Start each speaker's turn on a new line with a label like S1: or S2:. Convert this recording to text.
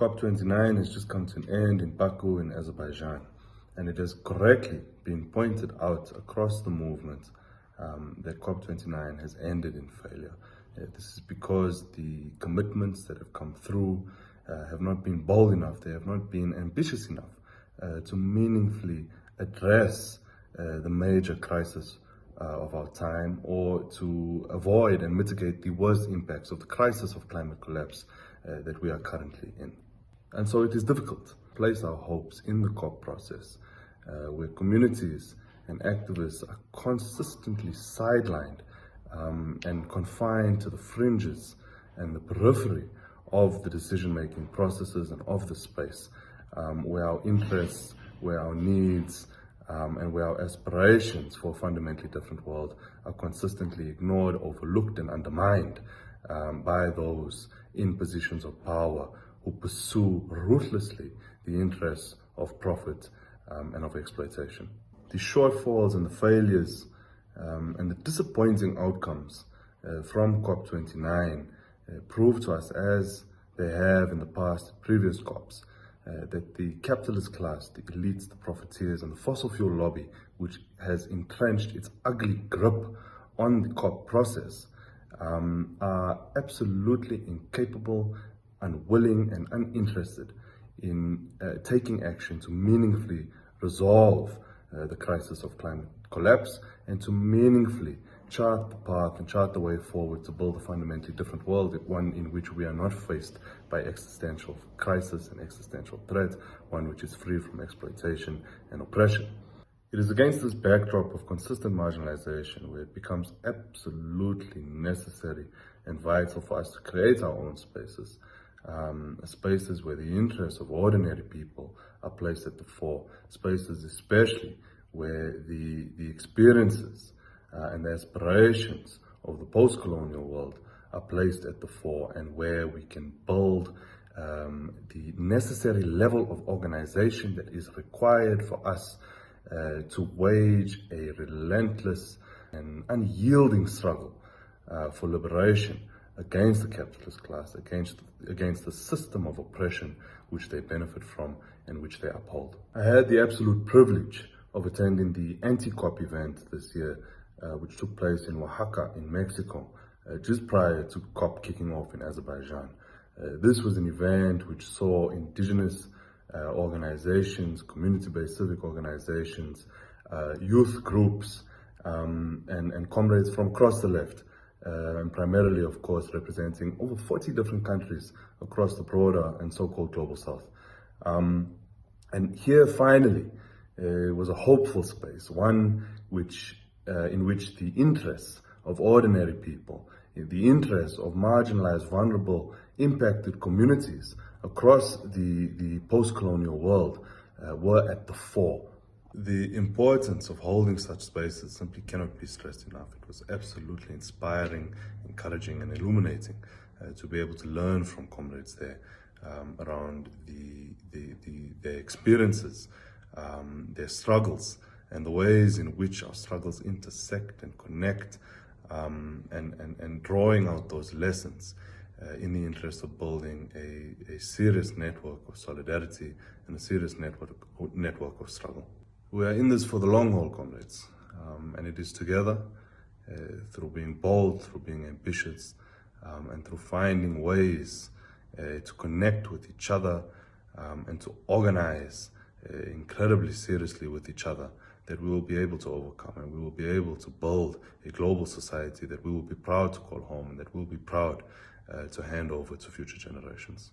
S1: COP29 has just come to an end in Baku in Azerbaijan, and it has correctly been pointed out across the movement that COP29 has ended in failure. This is because the commitments that have come through have not been bold enough, they have not been ambitious enough to meaningfully address the major crisis of our time, or to avoid and mitigate the worst impacts of the crisis of climate collapse that we are currently in. And so it is difficult to place our hopes in the COP process, where communities and activists are consistently sidelined and confined to the fringes and the periphery of the decision-making processes and of the space, where our interests, where our needs, and where our aspirations for a fundamentally different world are consistently ignored, overlooked, and undermined by those in positions of power who pursue ruthlessly the interests of profit and of exploitation. The shortfalls and the failures and the disappointing outcomes from COP29 prove to us, as they have in the past previous COPs, that the capitalist class, the elites, the profiteers, and the fossil fuel lobby, which has entrenched its ugly grip on the COP process, are absolutely incapable, unwilling, and uninterested in taking action to meaningfully resolve the crisis of climate collapse and to meaningfully chart the path and chart the way forward to build a fundamentally different world, one in which we are not faced by existential crisis and existential threat, one which is free from exploitation and oppression. It is against this backdrop of consistent marginalization where it becomes absolutely necessary and vital for us to create our own spaces, spaces where the interests of ordinary people are placed at the fore, spaces especially where the experiences and the aspirations of the post-colonial world are placed at the fore, and where we can build the necessary level of organization that is required for us to wage a relentless and unyielding struggle for liberation against the capitalist class, against the system of oppression which they benefit from and which they uphold. I had the absolute privilege of attending the anti-COP event this year, which took place in Oaxaca in Mexico, just prior to COP kicking off in Azerbaijan. This was an event which saw indigenous organizations, community-based civic organizations, youth groups, and comrades from across the left, and primarily, of course, representing over 40 different countries across the broader and so-called global south. And here, finally, was a hopeful space, one in which the interests of ordinary people, the interests of marginalized, vulnerable, impacted communities across the post-colonial world were at the fore. The importance of holding such spaces simply cannot be stressed enough. It was absolutely inspiring, encouraging, and illuminating to be able to learn from comrades there around their experiences, their struggles, and the ways in which our struggles intersect and connect, and drawing out those lessons in the interest of building a serious network of solidarity and a serious network of struggle. We are in this for the long haul, comrades, and it is together, through being bold, through being ambitious, and through finding ways to connect with each other and to organize incredibly seriously with each other, that we will be able to overcome, and we will be able to build a global society that we will be proud to call home, and that we will be proud to hand over to future generations.